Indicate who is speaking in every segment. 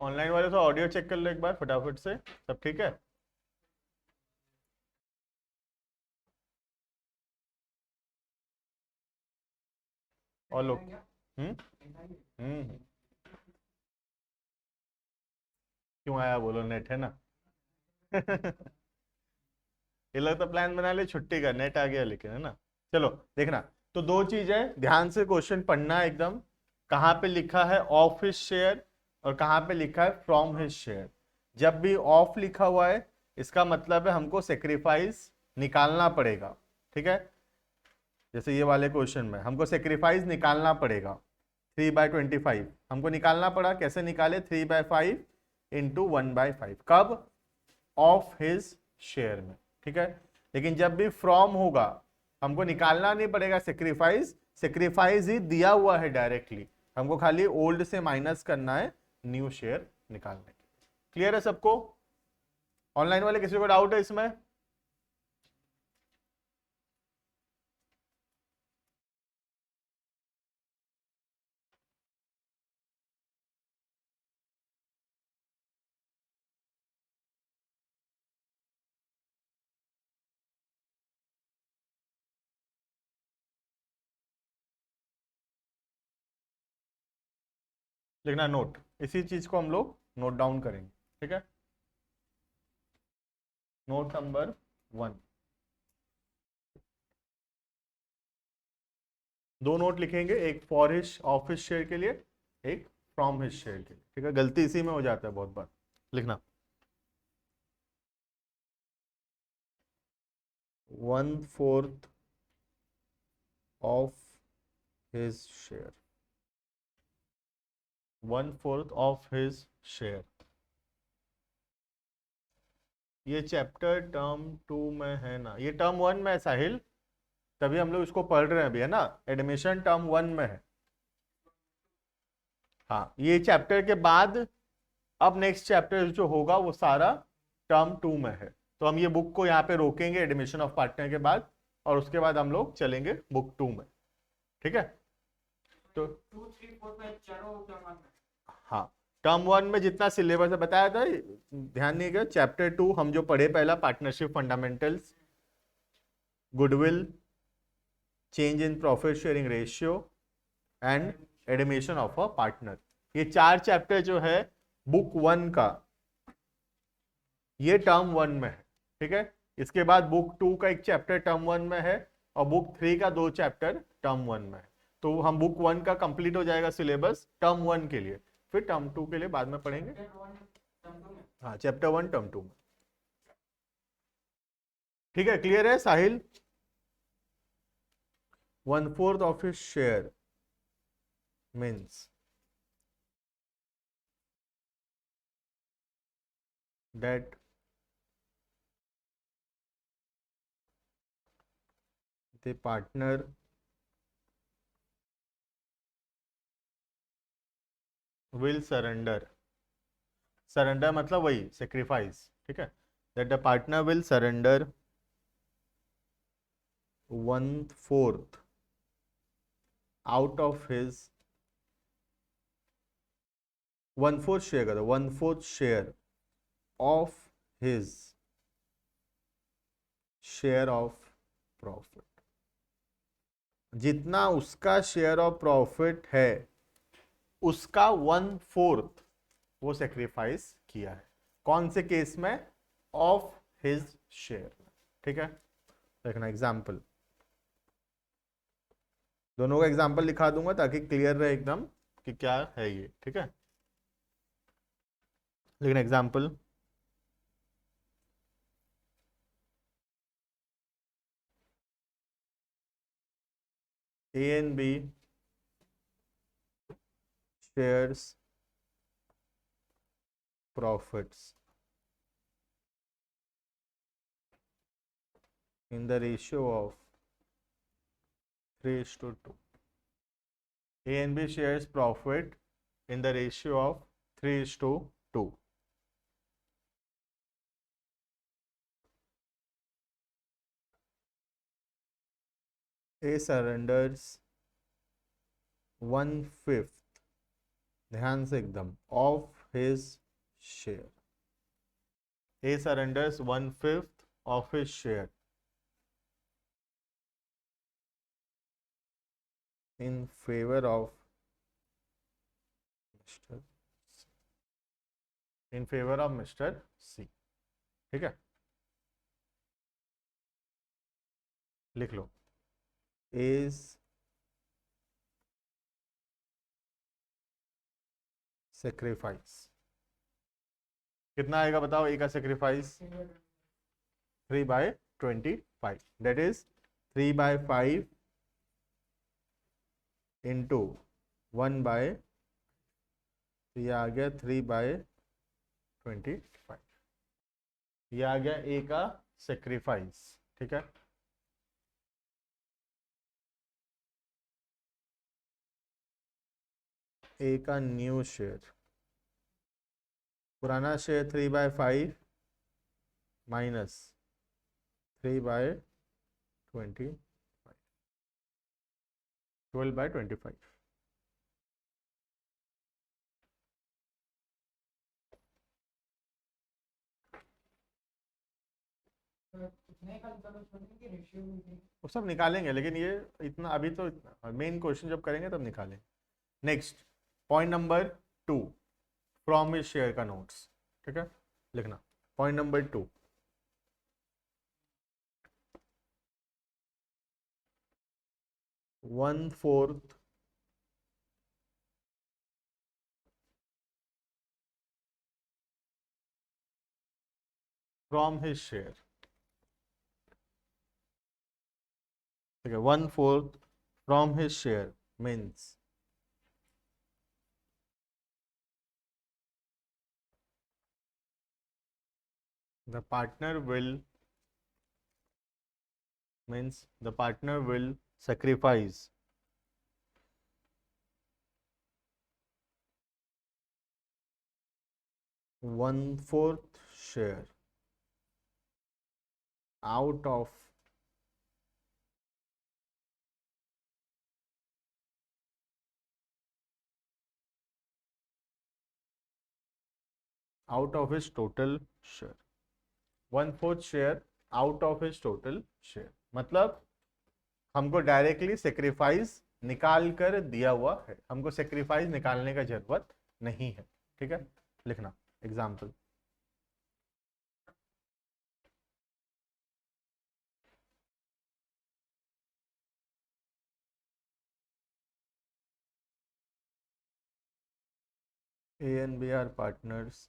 Speaker 1: Online वाले तो audio check कर लो एक बार फटाफट से, सब ठीक है? और लोग हम्म हम्म। क्यों आया बोलो, नेट है ना। ये लोग तो प्लान बना ले छुट्टी का, नेट आ गया लेकिन, है ना। चलो देखना। तो दो चीज है, ध्यान से क्वेश्चन पढ़ना एकदम। कहाँ पे लिखा है ऑफ हिज शेयर और कहाँ पे लिखा है फ्रॉम हिज शेयर। जब भी ऑफ लिखा हुआ है इसका मतलब है हमको सेक्रीफाइस निकालना पड़ेगा। ठीक है, जैसे ये वाले क्वेश्चन में हमको सेक्रीफाइस निकालना पड़ेगा। 3/25 हमको निकालना पड़ा, कैसे निकाले? 3/5 इंटू 1/5। कब? ऑफ हिज शेयर में। ठीक है, लेकिन जब भी फ्रॉम होगा हमको निकालना नहीं पड़ेगा सेक्रीफाइस, सेक्रीफाइस ही दिया हुआ है डायरेक्टली, हमको खाली ओल्ड से माइनस करना है न्यू शेयर निकालने के। क्लियर है सबको? ऑनलाइन वाले किसी को डाउट है इसमें? लिखना नोट, इसी चीज को हम लोग नोट डाउन करेंगे। ठीक है, नोट नंबर 1। दो नोट लिखेंगे, एक फॉर हिज ऑफिस शेयर के लिए, एक फ्रॉम हिज शेयर के लिए। ठीक है, गलती इसी में हो जाता है बहुत बार। लिखना 1/4 of his share, 1/4 of his share. ये चैप्टर टर्म 2 में है ना, ये टर्म 1 में है साहिल, तभी हम लोग इसको पढ़ रहे हैं अभी, है ना। एडमिशन टर्म 1 में है। हाँ, ये चैप्टर के बाद अब नेक्स्ट चैप्टर जो होगा वो सारा टर्म 2 में है। तो हम ये बुक को यहाँ पे रोकेंगे एडमिशन ऑफ पार्टनर के बाद, और उसके बाद हम लोग चलेंगे बुक 2 में। ठीक है, तो 2, 3, 4 हाँ, टर्म 1 में जितना सिलेबस है बताया था, ध्यान नहीं गया। चैप्टर 2 हम जो पढ़े पहला, partnership fundamentals, goodwill, change in profit sharing ratio and admission of a partner, ये 4 चैप्टर जो है बुक 1 का, ये टर्म 1 में है। ठीक है, इसके बाद बुक 2 का एक चैप्टर टर्म 1 में है, और बुक 3 का 2 चैप्टर टर्म 1 में है। तो हम बुक 1 का कंप्लीट हो जाएगा सिलेबस टर्म 1 के लिए, फिर टर्म 2 के लिए बाद में पढ़ेंगे। हाँ, चैप्टर 1 टर्म 2 में। ठीक है, क्लियर है साहिल? 1/4 of his share means that the partner will surrender, surrender मतलब वही sacrifice। ठीक है, that the partner will surrender 1/4 out of his 1/4 share का, 1/4 share of his share of profit, जितना उसका शेयर ऑफ प्रॉफिट है उसका 1/4 वो सेक्रीफाइस किया है। कौन से केस में? Of his share. ठीक है, देखना एग्जाम्पल, दोनों का एग्जाम्पल लिखा दूंगा ताकि क्लियर रहे एकदम कि क्या है ये। ठीक है, लेकिन example, A and B shares profits in the ratio of 3:2. A and B shares profit in the ratio of 3:2. A surrenders 1/5, ध्यान से एकदम, of his share. A surrenders 1/5 of his share in favor of Mr. in favor of Mr. C. ठीक है, लिख लो is sacrifice. कितना आएगा बताओ ए का सेक्रीफाइस? 3/25. दैट इज 3/5 इंटू 1/, ये आ गया 3/25. ये आ गया ए का सेक्रीफाइस. ठीक है, ए का न्यू शेयर, पुराना शेयर 3/5 माइनस 3/25, 12/25. वो सब निकालेंगे, लेकिन ये इतना अभी तो मेन क्वेश्चन जब करेंगे तब निकालेंगे. Next point number 2, from his share का नोट्स. ठीक है, लिखना point number 2. One fourth from his share. ठीक है, 1/4 from his share means the partner will sacrifice 1/4 share out of his total share. 1/4 share out of his total share, मतलब हमको directly sacrifice निकाल कर दिया हुआ है, हमको सेक्रीफाइस निकालने का जरूरत नहीं है. ठीक है, लिखना example. A and B are partners.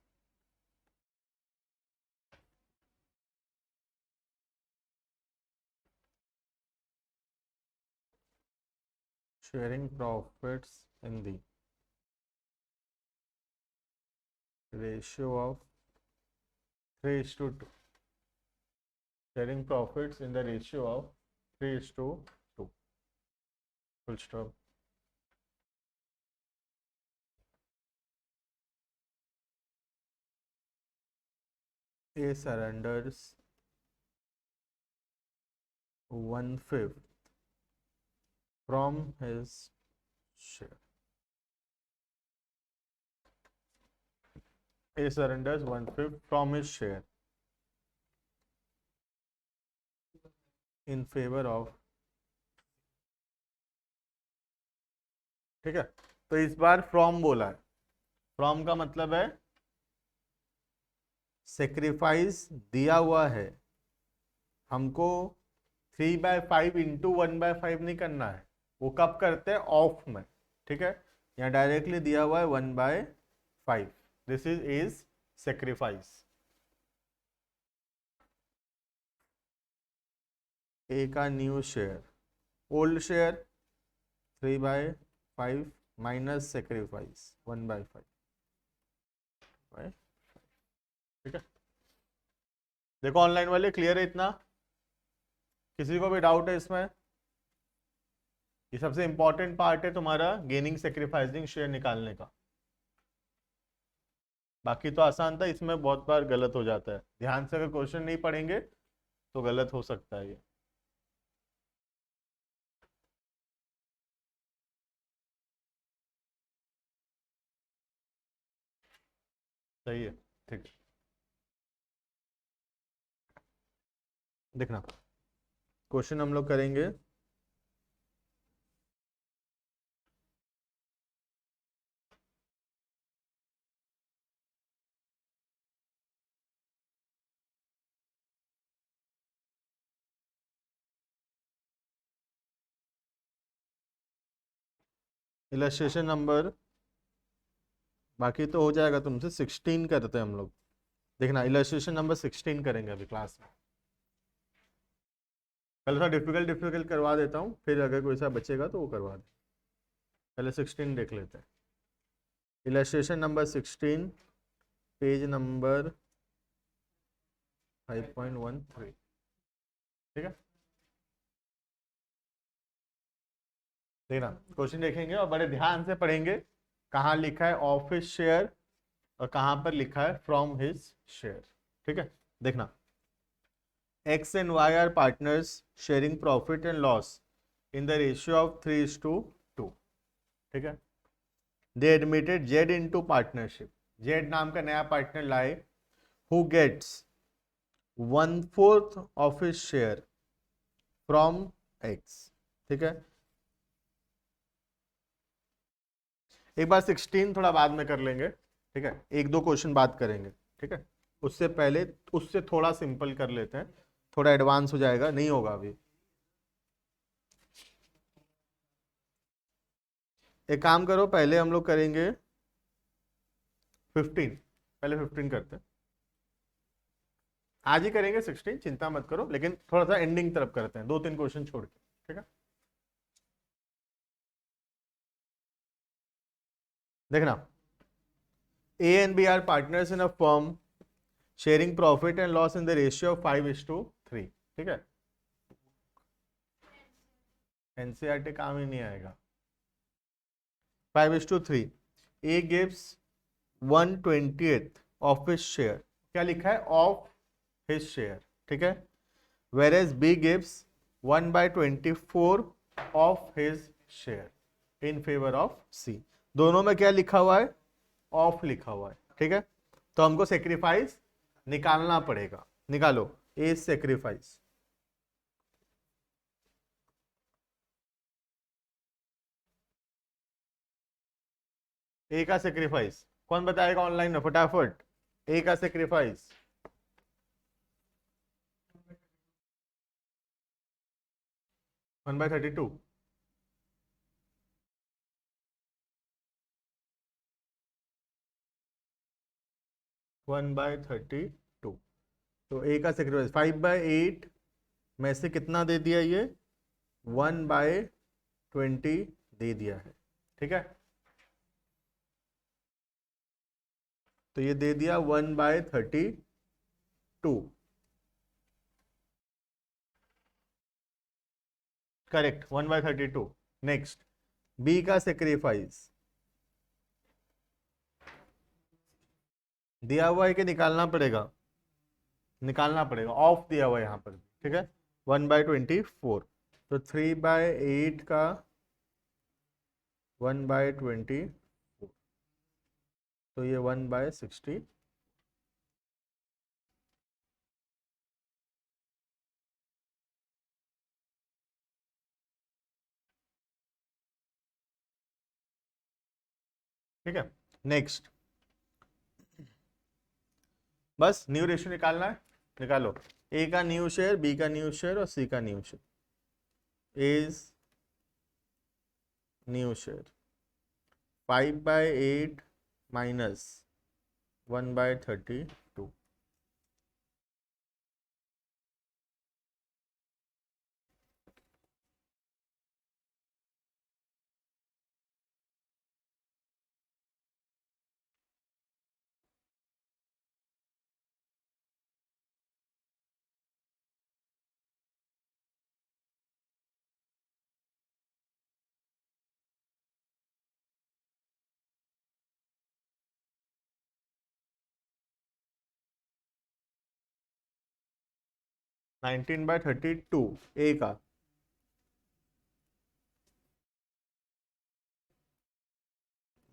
Speaker 1: Sharing profits in the ratio of 3:2. Sharing profits in the ratio of 3:2. Full stop. A surrenders 1/5 from his share. A surrenders 1/5 from his share in favor of. ठीक है, तो इस बार from बोला है. From का मतलब है sacrifice दिया हुआ है, हमको 3/5 इंटू 1/5 नहीं करना है. वो कब करते हैं? ऑफ में. ठीक है, यहाँ डायरेक्टली दिया हुआ है 1/5. This is sacrifice. ए का new share, old share 3/5 minus sacrifice 1/5. ठीक है, देखो ऑनलाइन वाले क्लियर है इतना? किसी को भी डाउट है इसमें? ये सबसे इंपॉर्टेंट पार्ट है तुम्हारा गेनिंग सेक्रीफाइसिंग शेयर निकालने का. बाकी तो आसान था, इसमें बहुत बार गलत हो जाता है. ध्यान से अगर क्वेश्चन नहीं पढ़ेंगे तो गलत हो सकता है ये. सही है, ठीक है। देखना क्वेश्चन हम लोग करेंगे। इलस्ट्रेशन नंबर, बाकी तो हो जाएगा तुमसे, 16 करते हैं हम लोग। देखना इलस्ट्रेशन नंबर 16 करेंगे अभी क्लास में। पहले थोड़ा डिफिकल्ट डिफिकल्ट करवा देता हूँ, फिर अगर कोई सा बचेगा तो वो करवा दे। पहले 16 देख लेते हैं। Illustration number 16, page number 5.13। ठीक है, देखना क्वेश्चन देखेंगे और बड़े ध्यान से पढ़ेंगे। कहाँ लिखा है ऑफ हिज शेयर और कहाँ पर लिखा है फ्रॉम हिज शेयर। ठीक है, देखना X and Y are partners sharing profit and loss in the ratio of 3:2। ठीक है, they admitted Z into partnership। Z नाम का नया पार्टनर लाए, who gets 1/4 of his share from X। ठीक है, एक बार 16 थोड़ा बाद में कर लेंगे। ठीक है, एक दो क्वेश्चन बात करेंगे। ठीक है, उससे पहले उससे थोड़ा सिंपल कर लेते हैं, थोड़ा एडवांस हो जाएगा, नहीं होगा अभी। एक काम करो, पहले हम लोग करेंगे 15, पहले 15 करते हैं। आज ही करेंगे 16, चिंता मत करो, लेकिन थोड़ा सा एंडिंग तरफ करते हैं, 2-3 क्वेश्चन छोड़ के। ठीक है, देखना A and B are partners in a firm sharing profit and loss in the ratio of 5:3। ठीक है, एनसीईआरटी काम ही नहीं आएगा। 5:3, A gives 1/20 of his share. क्या लिखा है, ऑफ हिज शेयर। ठीक है, whereas B gives 1/24 of his share in favour of C. दोनों में क्या लिखा हुआ है, ऑफ लिखा हुआ है। ठीक है, तो हमको सेक्रीफाइस निकालना पड़ेगा। निकालो, ए सेक्रीफाइस। ए का सेक्रीफाइस कौन बताएगा ऑनलाइन में फटाफट। ए का सेक्रीफाइस 1/32। 1/32, तो ए का सेक्रीफाइस 5/8 में से कितना दे दिया, ये 1/20 दे दिया है। ठीक है, तो ये दे दिया 1/32। करेक्ट, 1/32। नेक्स्ट, बी का सेक्रीफाइस दिया हुआ है कि निकालना पड़ेगा, निकालना पड़ेगा, ऑफ दिया हुआ है यहाँ पर। ठीक है, 1/24, तो 3/8 का 1/24, तो ये 1/60। ठीक है, नेक्स्ट, बस न्यू रेशियो निकालना है। निकालो, ए का न्यू शेयर, बी का न्यू शेयर और सी का new share. Is new share 5/8 minus 1/32। Nineteen by 32 ए का,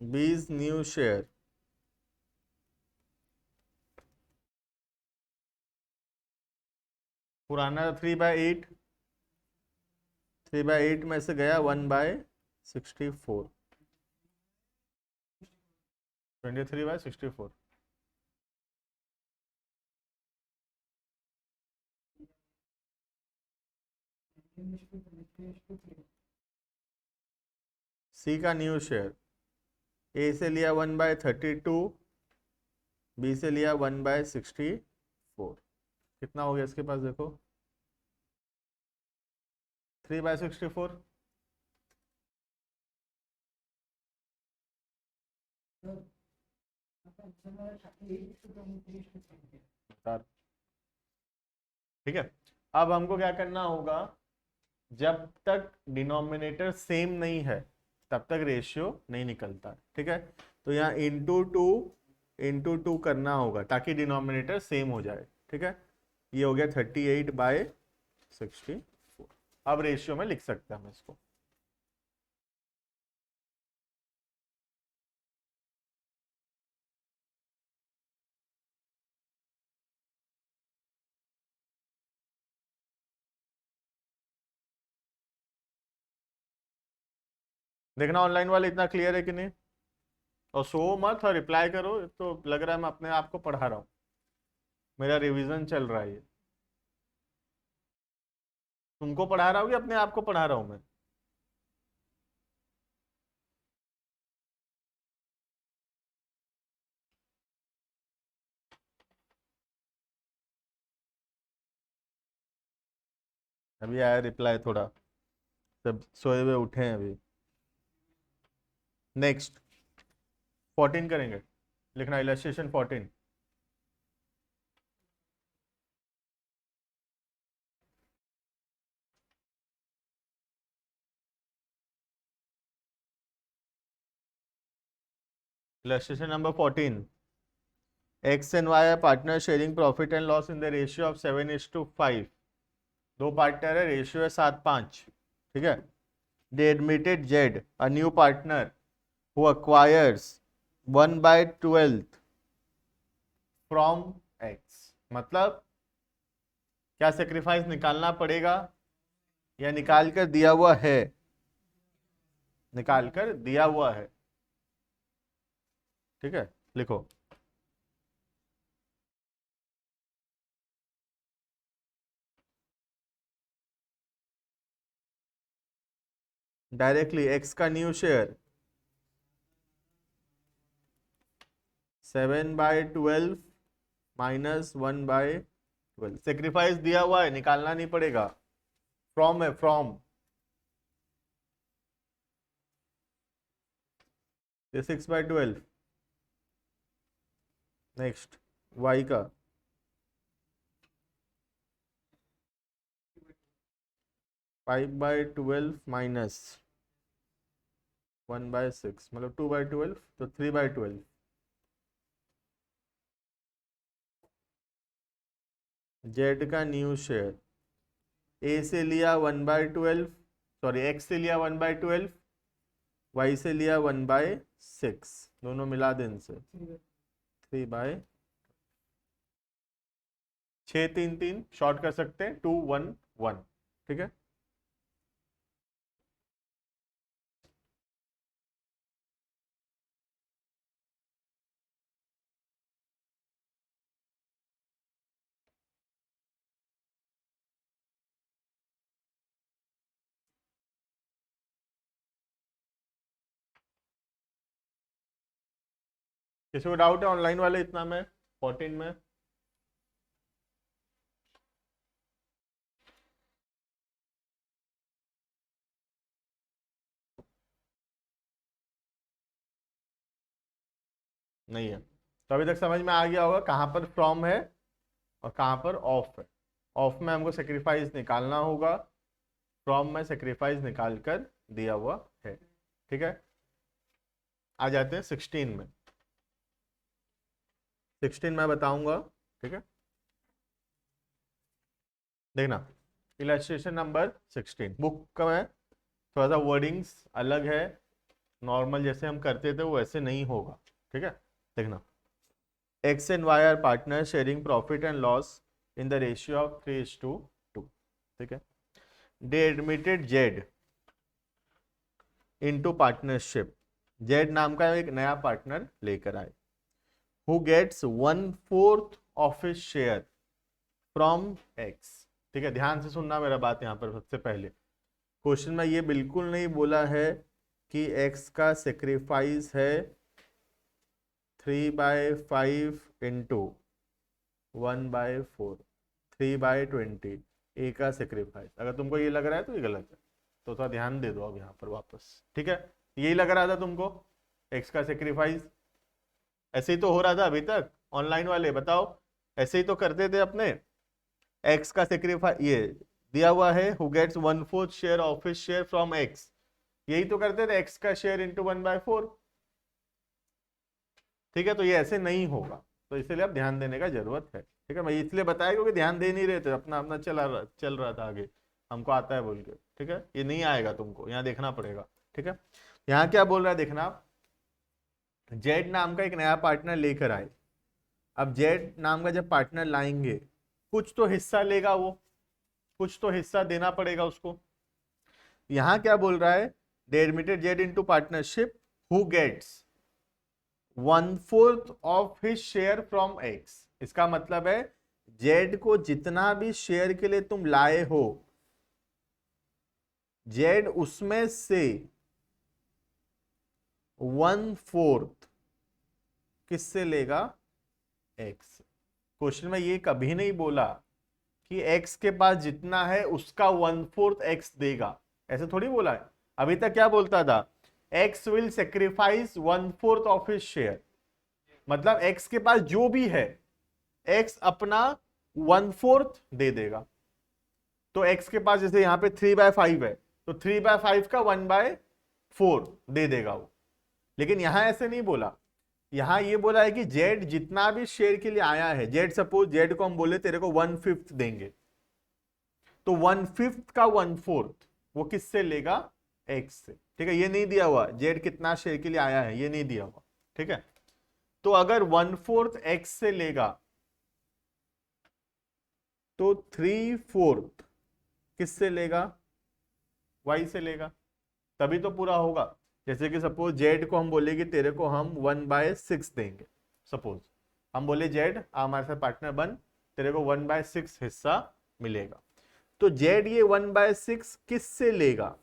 Speaker 1: बीज न्यू शेयर पुराना 3/8, 3/8 में से गया 1/64, 23/64। सी का न्यू शेयर ए से लिया 1/32, बी से लिया 1/64, कितना हो गया इसके पास देखो, 3/64। ठीक है, अब हमको क्या करना होगा, जब तक डिनोमिनेटर सेम नहीं है तब तक रेशियो नहीं निकलता। ठीक है, तो यहाँ इंटू टू करना होगा ताकि डिनोमिनेटर सेम हो जाए। ठीक है, ये हो गया 38/64। अब रेशियो में लिख सकते हैं हम इसको। देखना ऑनलाइन वाले इतना क्लियर है कि नहीं, और सो मत और रिप्लाई करो, तो लग रहा है मैं अपने आप को पढ़ा रहा हूँ, मेरा रिवीजन चल रहा है ये। तुमको पढ़ा रहा हूँ कि अपने आप को पढ़ा रहा हूँ मैं? अभी आया रिप्लाई, थोड़ा सब सोए हुए उठे हैं अभी। नेक्स्ट 14 करेंगे, लिखना illustration 14। Illustration number 14. X and Y are partners sharing profit and loss in the ratio of 7:5. दो पार्टनर है, रेशियो है 7:5। ठीक है, they admitted Z, a new partner who acquires 1/12 from X। मतलब क्या सेक्रीफाइस निकालना पड़ेगा या निकाल कर दिया हुआ है? निकाल कर दिया हुआ है। ठीक है, लिखो डायरेक्टली। एक्स का न्यू शेयर 7/12 माइनस 1/12। सेक्रीफाइस दिया हुआ है, निकालना नहीं पड़ेगा। फ्रॉम है, फ्रॉम, ये 6/12। नेक्स्ट वाई का 5/12 माइनस 1/6, मतलब 2/12, तो 3/12। जेड का न्यू शेयर ए से लिया 1/12, सॉरी एक्स से लिया 1/12, वाई से लिया 1/6, दोनों मिला दे इनसे 3/6। 3 शॉर्ट कर सकते हैं, 2 1 1। ठीक है, किसी को डाउट है ऑनलाइन वाले इतना में 14 में? नहीं है तो अभी तक समझ में आ गया होगा कहाँ पर फ्रॉम है और कहाँ पर ऑफ है। ऑफ में हमको सेक्रीफाइस निकालना होगा, फ्रॉम में सेक्रीफाइस निकाल कर दिया हुआ है। ठीक है, आ जाते हैं 16 में। 16 मैं बताऊंगा। ठीक है, देखना इलस्ट्रेशन नंबर 16 बुक का है, थोड़ा सा वर्डिंग्स अलग है, नॉर्मल जैसे हम करते थे वो ऐसे नहीं होगा। ठीक है, देखना X and Y are partners sharing profit and loss in the ratio of 3:2। ठीक है। They admitted Z into partnership, Z नाम का एक नया पार्टनर लेकर आए, who gets 1/4 of his share from X. ठीक है, ध्यान से सुनना मेरा बात यहां पर। सबसे पहले क्वेश्चन में ये बिल्कुल नहीं बोला है कि एक्स का सेक्रीफाइस है 3/5 इंटू 1/4, 3/20 ए का सेक्रीफाइस। अगर तुमको ये लग रहा है तो ये गलत है, तो थोड़ा ध्यान दे दो अब यहाँ पर वापस। ठीक है, यही लग रहा था तुमको एक्स का सेक्रीफाइस, ऐसे ही तो हो रहा था अभी तक। ऑनलाइन वाले बताओ, ऐसे ही तो करते थे अपने। एक्स का सेक्रीफाइस ये दिया हुआ है, who gets 1/4 share of his share from X, यही तो करते थे, एक्स का शेयर इंटू 1/4। ठीक है, तो ये ऐसे नहीं होगा, तो इसलिए अब ध्यान देने का जरूरत है। ठीक है, मैं इसलिए बताया क्योंकि ध्यान दे नहीं रहे थे, अपना अपना चल रहा था आगे, हमको आता है बोल के। ठीक है, ये नहीं आएगा तुमको, यहाँ देखना पड़ेगा। ठीक है, यहाँ क्या बोल रहा है देखना, जेड नाम का एक नया पार्टनर लेकर आए। अब जेड नाम का जब पार्टनर लाएंगे, कुछ तो हिस्सा लेगा वो, कुछ तो हिस्सा देना पड़ेगा उसको। यहां क्या बोल रहा है, they admitted Z into partnership who gets 1/4 of his share from X. इसका मतलब है जेड को जितना भी शेयर के लिए तुम लाए हो, जेड उसमें से 1/4 किससे लेगा, एक्स। क्वेश्चन में ये कभी नहीं बोला कि एक्स के पास जितना है उसका 1/4 एक्स देगा, ऐसे थोड़ी बोला है। अभी तक क्या बोलता था, x will sacrifice 1/4 of his share, मतलब एक्स के पास जो भी है एक्स अपना 1/4 दे देगा। तो एक्स के पास जैसे यहाँ पे 3/5 है, तो 3/5 का 1/4 दे देगा वो। लेकिन यहां ऐसे नहीं बोला, यहां ये बोला है कि जेड जितना भी शेयर के लिए आया है, जेड सपोज जेड को हम बोले तेरे को 1/5 देंगे, तो 1/5 का 1/4 वो किससे लेगा, एक्स से। ठीक है, ये नहीं दिया हुआ जेड कितना शेयर के लिए आया है, ये नहीं दिया हुआ। ठीक है, तो अगर 1/4 एक्स से लेगा तो 3/4 किससे लेगा, वाई से लेगा, तभी तो पूरा होगा। जैसे कि सपोज जेड को हम बोले कि तेरे को हम 1/6 देंगे, सपोज हम बोले जेड हमारे साथ पार्टनर बन, तेरे को 1/6 हिस्सा मिलेगा। तो जेड ये 1/6 किससे लेगा,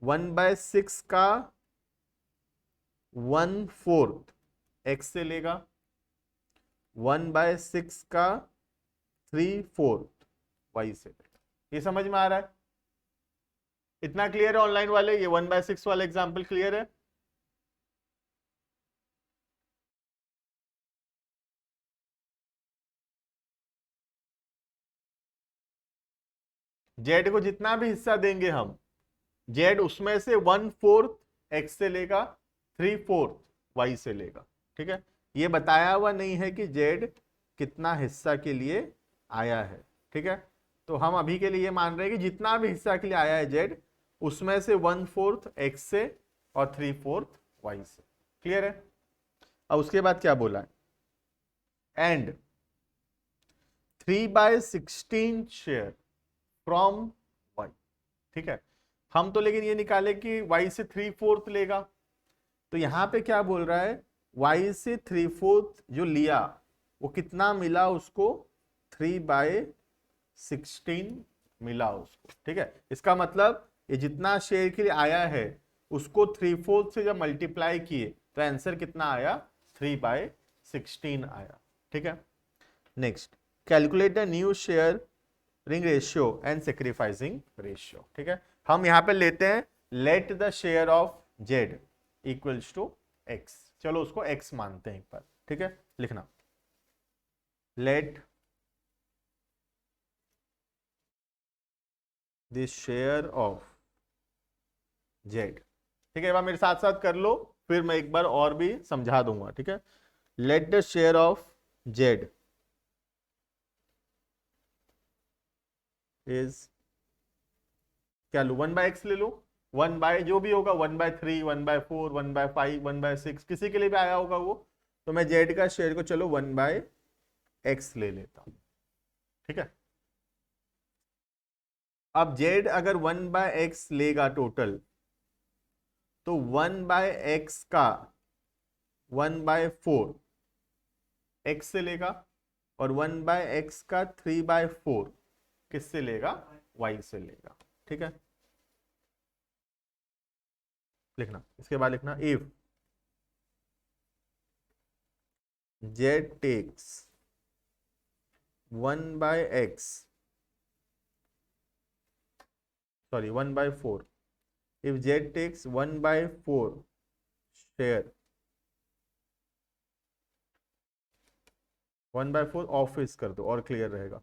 Speaker 1: 1/6 का 1/4 एक्स से लेगा, 1/6 का 3/4 वाई से लेगा। ये समझ में आ रहा है, इतना क्लियर है ऑनलाइन वाले, ये 1/6 वाला एग्जाम्पल क्लियर है। जेड को जितना भी हिस्सा देंगे हम, जेड उसमें से 1/4 एक्स से लेगा, 3/4 वाई से लेगा। ठीक है, ये बताया हुआ नहीं है कि जेड कितना हिस्सा के लिए आया है। ठीक है, तो हम अभी के लिए मान रहे हैं कि जितना भी हिस्सा के लिए आया है जेड, उसमें से 1/4 एक्स से और 3/4 वाई से। क्लियर है। अब उसके बाद क्या बोला है, एंड 3/16 शेयर फ्रॉम वाई। ठीक है, हम तो लेकिन ये निकाले कि वाई से 3/4 लेगा, तो यहां पे क्या बोल रहा है, वाई से 3/4 जो लिया वो कितना मिला उसको, 3/16 मिला उसको। ठीक है, इसका मतलब ये जितना शेयर के लिए आया है उसको 3/4 से जब मल्टीप्लाई किए तो आंसर कितना आया, 3/16 आया। ठीक है, next calculate the new sharing ratio and sacrificing ratio. ठीक है, हम यहां पे लेते हैं let the share of Z equals to X. चलो उसको एक्स मानते हैं एक बार। ठीक है, लिखना late the share of Z. ठीक है, एक बार मेरे साथ साथ कर लो, फिर मैं एक बार और भी समझा दूंगा। ठीक है, late the share of Z is, क्या लो, 1/x ले लो, 1/ जो भी होगा, 1/3, 1/4, 1/5, 1/6, किसी के लिए भी आया होगा वो, तो मैं जेड का शेयर को चलो 1/x ले लेता हूं। ठीक है, अब जेड अगर 1/x लेगा टोटल, तो 1/x का 1/4 x से लेगा, और 1/x का 3/4 किससे लेगा? y से लेगा। ठीक है, लिखना, इसके बाद लिखना if z takes 1/x, sorry 1/4, if z takes 1/4 share, 1/4 of his कर दो और क्लियर रहेगा,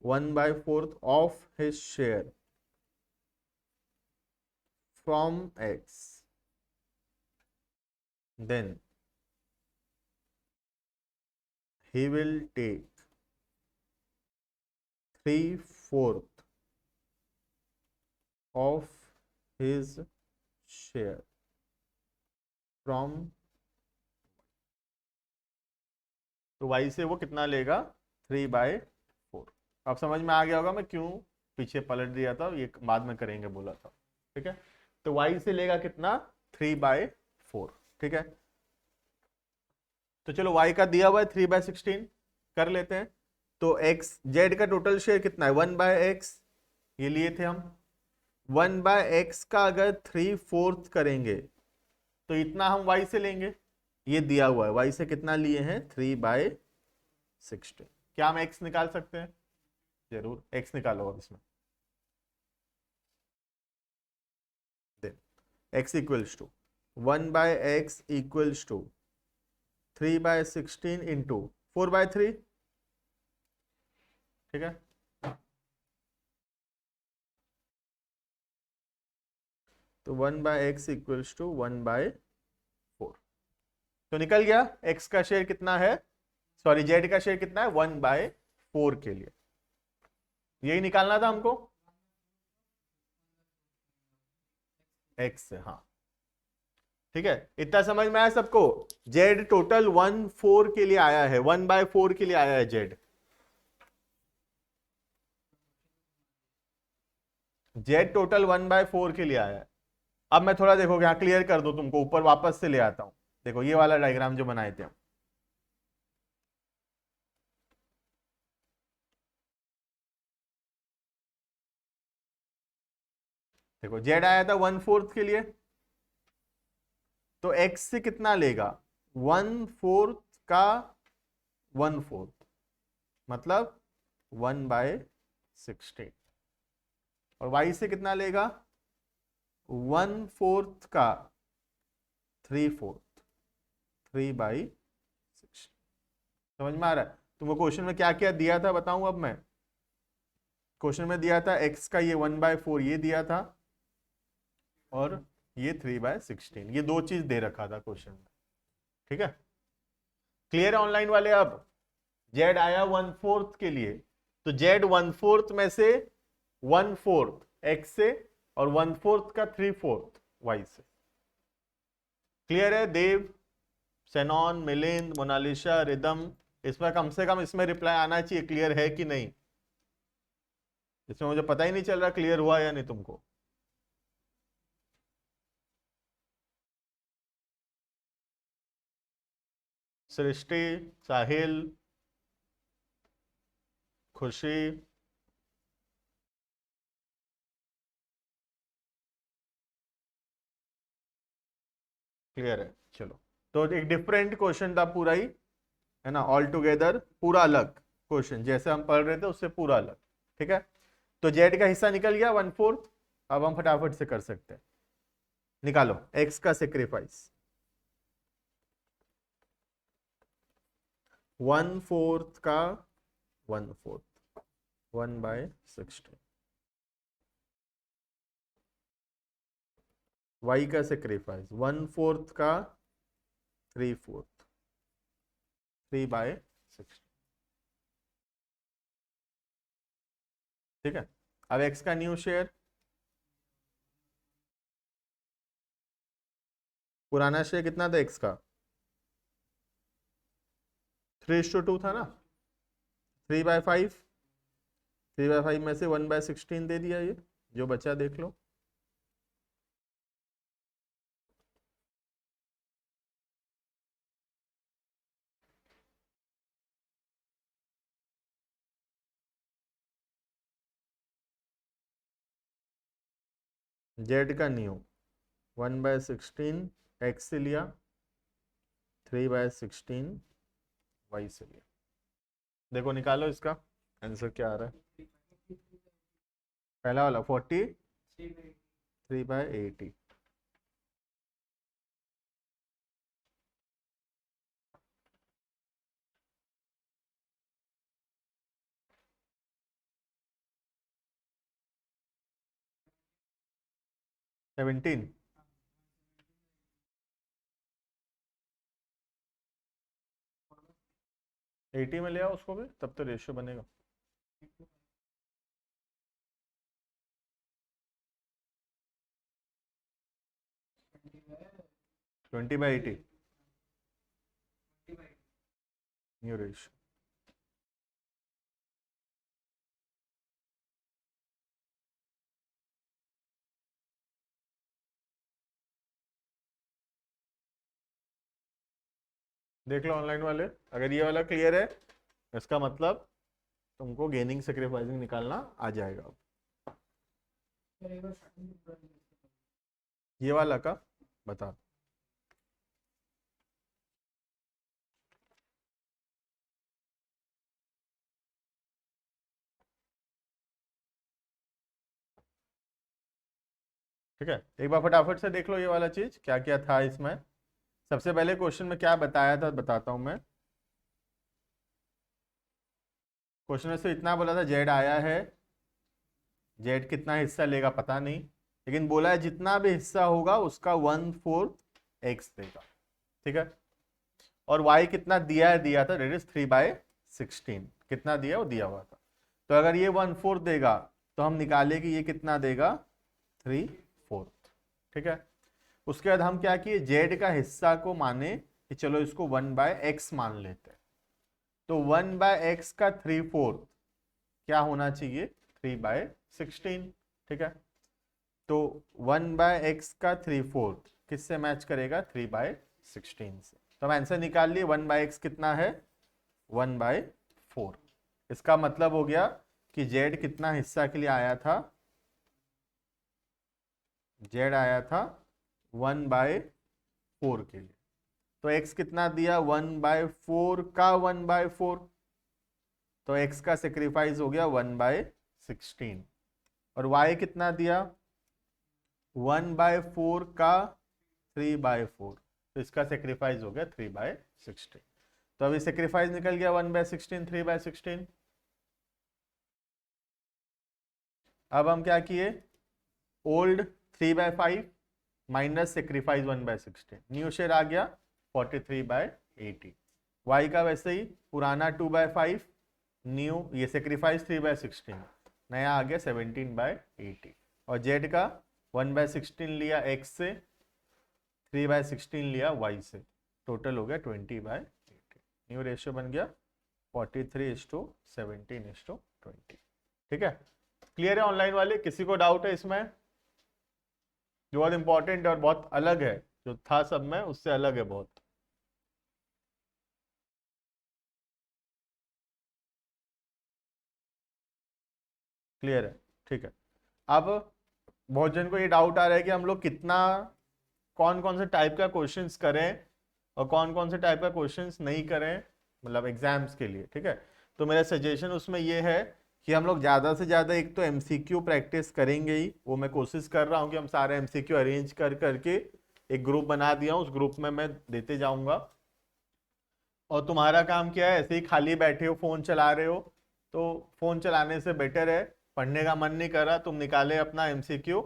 Speaker 1: 1/4 of his share from x, then he will take 3/4 of his share from, तो y से वो कितना लेगा? 3/4। अब समझ में आ गया होगा मैं क्यों पीछे पलट दिया था, ये बाद में करेंगे बोला था। ठीक है, तो y से लेगा कितना? 3/4। ठीक है, तो चलो y का दिया हुआ है 3/16 कर लेते हैं। तो x z का टोटल शेयर कितना है? 1/x, ये लिए थे हम। 1/x का अगर 3/4 करेंगे तो इतना हम y से लेंगे, ये दिया हुआ है। y से कितना लिए हैं? 3/16। क्या हम x निकाल सकते हैं? जरूर, x निकालो अब इसमें। x equals to 1/x equals to 3/16 into 4/3। ठीक है, तो 1/x इक्वल्स टू 1/4। तो निकल गया x का शेयर कितना है, सॉरी z का शेयर कितना है? 1/4 के लिए यही निकालना था हमको, x से। हाँ ठीक है, इतना समझ में आया सबको? z टोटल 1/4 के लिए आया है, 1/4 के लिए आया है z। z टोटल 1/4 के लिए आया है। अब मैं थोड़ा देखो यहां क्लियर कर दो तुमको, ऊपर वापस से ले आता हूं। देखो ये वाला डायग्राम जो बनाए थे हम, देखो z आया था 1/4 के लिए, तो x से कितना लेगा? 1/4 का 1/4 मतलब 1/16, और y से कितना लेगा? 1/4 का 3/4, 3/16। समझ में आ रहा है? तुमको क्वेश्चन में क्या क्या दिया था बताऊं अब मैं? क्वेश्चन में दिया था x का ये 1/4 ये दिया था, और ये 3/16, ये दो चीज दे रखा था क्वेश्चन में। ठीक है, क्लियर है ऑनलाइन वाले? अब z आया 1/4 के लिए, तो z 1/4 में से 1/4 x से, और 1/4 का 3/4 y से। क्लियर है देव, सेनॉन, मिलिंद, मोनालिशा, रिदम? इसमें कम से कम इसमें रिप्लाई आना चाहिए, क्लियर है कि नहीं। इसमें मुझे पता ही नहीं चल रहा क्लियर हुआ या नहीं तुमको। सृष्टि, साहिल, खुशी, क्लियर है? चलो, तो एक डिफरेंट क्वेश्चन था पूरा ही, है ना, ऑल टुगेदर पूरा अलग क्वेश्चन, जैसे हम पढ़ रहे थे उससे पूरा अलग। ठीक है, तो जेड का हिस्सा निकल गया 1/4। अब हम फटाफट से कर सकते हैं, निकालो एक्स का सेक्रीफाइस। 1/4 का 1/4, 1/16। y का सेक्रीफाइस 1/4 का 3/4, 3/16। ठीक है, अब x का न्यू शेयर, पुराना शेयर कितना था x का? 3:2 था ना, 3/5, 3/5 में से 1/16 दे दिया ये, जो बचा देख लो। जेड का नहीं हो, 1/16 एक्स से लिया, 3/16 वाई से लिया। देखो निकालो इसका आंसर क्या आ रहा है। पहला वाला 43/80। सेवनटीन। 80 में ले आओ उसको भी, तब तो रेशियो बनेगा। Twenty by 80 new ratio. देख लो ऑनलाइन वाले, अगर ये वाला क्लियर है इसका मतलब तुमको गेनिंग सेक्रीफाइसिंग निकालना आ जाएगा। ये वाला का बता। ठीक है, एक बार फटाफट से देख लो ये वाला चीज क्या क्या था इसमें। सबसे पहले क्वेश्चन में क्या बताया था बताता हूं मैं। क्वेश्चन में से इतना बोला था जेड आया है, जेड कितना हिस्सा लेगा पता नहीं, लेकिन बोला है जितना भी हिस्सा होगा उसका 1/4 एक्स देगा। ठीक है, और वाई कितना दिया है, दिया था डेट इज 3/16। कितना दिया वो दिया हुआ था। तो अगर ये 1/4 देगा तो हम निकाले कि ये कितना देगा, 3/4। ठीक है, उसके बाद हम क्या किए, जेड का हिस्सा को माने कि चलो इसको 1/x मान लेते हैं। तो 1/x का 3/4 क्या होना चाहिए, 3/16। ठीक है, तो 1/x का 3/4 किससे मैच करेगा, 3/16 से। तो हम आंसर निकाल लिए, 1/x कितना है, 1/4। इसका मतलब हो गया कि जेड कितना हिस्सा के लिए आया था, जेड आया था 1/4 के लिए। तो x कितना दिया, 1/4 का 1/4, तो x का सेक्रीफाइस हो गया 1/16। और y कितना दिया, 1/4 का 3/4, तो इसका सेक्रीफाइस हो गया 3/16। तो अभी सेक्रीफाइस निकल गया 1/16, 3/16। अब हम क्या किए, old 3/5 minus sacrifice 1/16, new share आ गया 43/80। वाई का वैसे ही पुराना 2/5, न्यू ये सेक्रीफाइस 3/16, नया आ गया 17/80। और जेड का 1/16 लिया एक्स से, 3/16 लिया वाई से, टोटल हो गया 20/80। न्यू रेशियो बन गया 43:17:20। ठीक है, क्लियर है ऑनलाइन वाले, किसी को डाउट है इसमें। जो बहुत इंपॉर्टेंट और बहुत अलग है, जो था सब में उससे अलग है बहुत। क्लियर है, ठीक है। अब बहुत जन को ये डाउट आ रहा है कि हम लोग कितना, कौन कौन से टाइप का क्वेश्चंस करें और कौन कौन से टाइप का क्वेश्चंस नहीं करें, मतलब एग्जाम्स के लिए। ठीक है, तो मेरा सजेशन उसमें ये है कि हम लोग ज़्यादा से ज़्यादा एक तो एमसीक्यू प्रैक्टिस करेंगे ही, वो मैं कोशिश कर रहा हूँ कि हम सारे एमसीक्यू अरेंज कर करके एक ग्रुप बना दिया हूँ, उस ग्रुप में मैं देते जाऊँगा। और तुम्हारा काम क्या है, ऐसे ही खाली बैठे हो फ़ोन चला रहे हो, तो फ़ोन चलाने से बेटर है, पढ़ने का मन नहीं कर रहा, तुम निकाले अपना एमसीक्यू,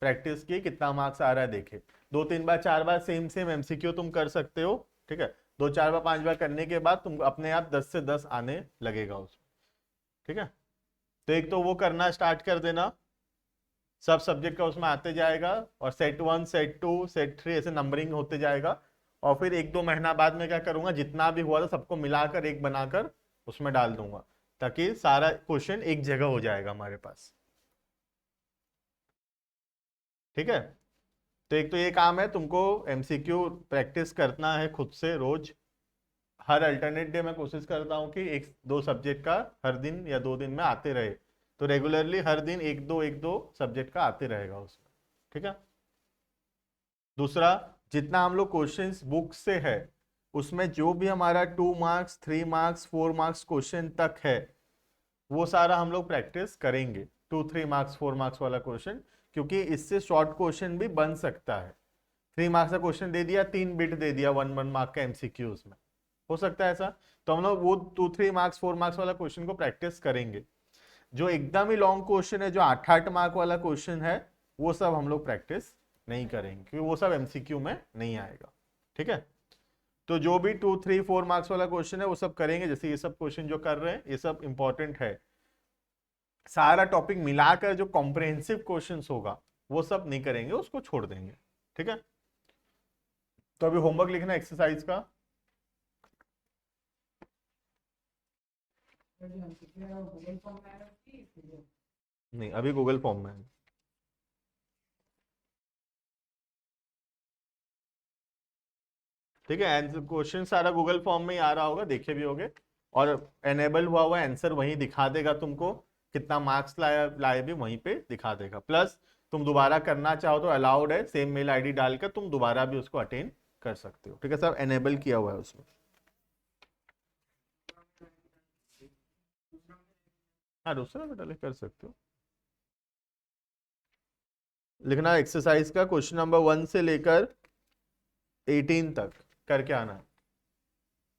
Speaker 1: प्रैक्टिस की कितना मार्क्स आ रहा है देखे। 2-3 बार 4 बार सेम सेम एमसीक्यू तुम कर सकते हो। ठीक है, 2-4 बार 5 बार करने के बाद तुम अपने आप 10 से 10 आने लगेगा उसमें। ठीक है, तो एक तो वो करना स्टार्ट कर देना, सब सब्जेक्ट का उसमें आते जाएगा, और सेट 1 सेट 2 सेट 3 ऐसे नंबरिंग होते जाएगा। और फिर 1-2 महीना बाद में क्या करूंगा, जितना भी हुआ था सबको मिलाकर एक बनाकर उसमें डाल दूंगा, ताकि सारा क्वेश्चन एक जगह हो जाएगा हमारे पास। ठीक है। तो एक तो ये काम है, तुमको एमसीक्यू प्रैक्टिस करना है खुद से रोज। हर अल्टरनेट डे मैं कोशिश करता हूँ कि एक दो सब्जेक्ट का हर दिन या 2 दिन में आते रहे, तो रेगुलरली हर दिन एक दो सब्जेक्ट का आते रहेगा उसमें। ठीक है। दूसरा, जितना हम लोग क्वेश्चंस बुक से है उसमें जो भी हमारा 2 मार्क्स 3 मार्क्स 4 मार्क्स क्वेश्चन तक है वो सारा हम लोग प्रैक्टिस करेंगे, 2 3 मार्क्स 4 मार्क्स वाला क्वेश्चन, क्योंकि इससे शॉर्ट क्वेश्चन भी बन सकता है। 3 मार्क्स का क्वेश्चन दे दिया, 3 बिट दे दिया 1 1 मार्क का एमसीक्यूज में, हो सकता है ऐसा। तो हम लोग वो 2 3 मार्क्स 4 मार्क्स वाला क्वेश्चन को प्रैक्टिस करेंगे। जो एकदम ही लॉन्ग क्वेश्चन है, जो 8 8 मार्क वाला क्वेश्चन है, वो सब हम लोग प्रैक्टिस नहीं करेंगे क्योंकि वो सब एमसीक्यू में नहीं आएगा। ठीक है। तो जो भी 2 3 4 मार्क्स वाला क्वेश्चन है वो सब करेंगे, जैसे ये सब क्वेश्चन जो कर रहे हैं ये सब इंपॉर्टेंट है। सारा टॉपिक मिलाकर जो कॉम्प्रिहेंसिव क्वेश्चंस होगा वो सब नहीं करेंगे, उसको छोड़ देंगे। ठीक है। तो अभी होमवर्क लिखना एक्सरसाइज का। नहीं, अभी गूगल फॉर्म में है। ठीक है। क्वेश्चन सारा गूगल फॉर्म में ही आ रहा होगा, देखे भी होगे। और एनेबल हुआ हुआ आंसर वहीं दिखा देगा तुमको, कितना मार्क्स लाया लाए भी वहीं पे दिखा देगा। प्लस तुम दोबारा करना चाहो तो अलाउड है, सेम मेल आईडी डालकर तुम दोबारा भी उसको अटेंड कर सकते हो। ठीक है, सब एनेबल किया हुआ है उसमें। हाँ, दूसरा भी डाले कर सकते हो। लिखना एक्सरसाइज का क्वेश्चन नंबर 1 से लेकर 18 तक करके आना है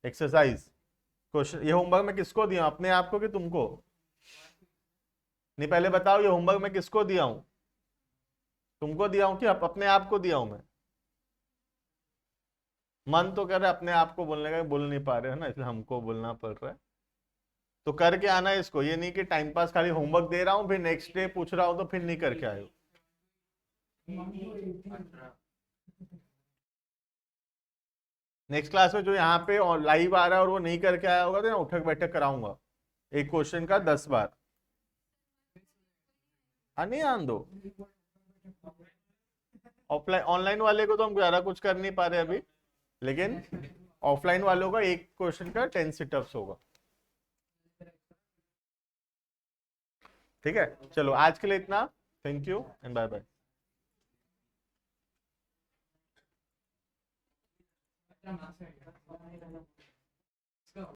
Speaker 1: एक्सरसाइज। क्वेश्चन ये होमवर्क मैं किसको दिया, अपने आप को कि तुमको? नहीं, पहले बताओ ये होमवर्क मैं किसको दिया हूं, तुमको दिया हूं कि अपने आप को दिया हूं मैं? मन तो कर रहा है अपने आप को बोलने का, बोल नहीं पा रहे है ना, इसलिए हमको बोलना पड़ रहा है। तो करके आना है इसको, ये नहीं कि टाइम पास खाली होमवर्क दे रहा हूँ फिर नेक्स्ट डे पूछ रहा हूँ तो फिर नहीं करके आए हो। नेक्स्ट क्लास में जो यहाँ पे लाइव आ रहा है और वो नहीं करके आया होगा तो यहाँ उठक बैठक कराऊंगा, एक क्वेश्चन का 10 बार। हाँ, नहीं आन दो। ऑफलाइन ऑनलाइन वाले को तो हम ज्यादा कुछ कर नहीं पा रहे अभी, लेकिन ऑफलाइन वालों का एक क्वेश्चन का 10 सिटअप्स होगा। ठीक है, चलो आज के लिए इतना। Thank you and bye bye.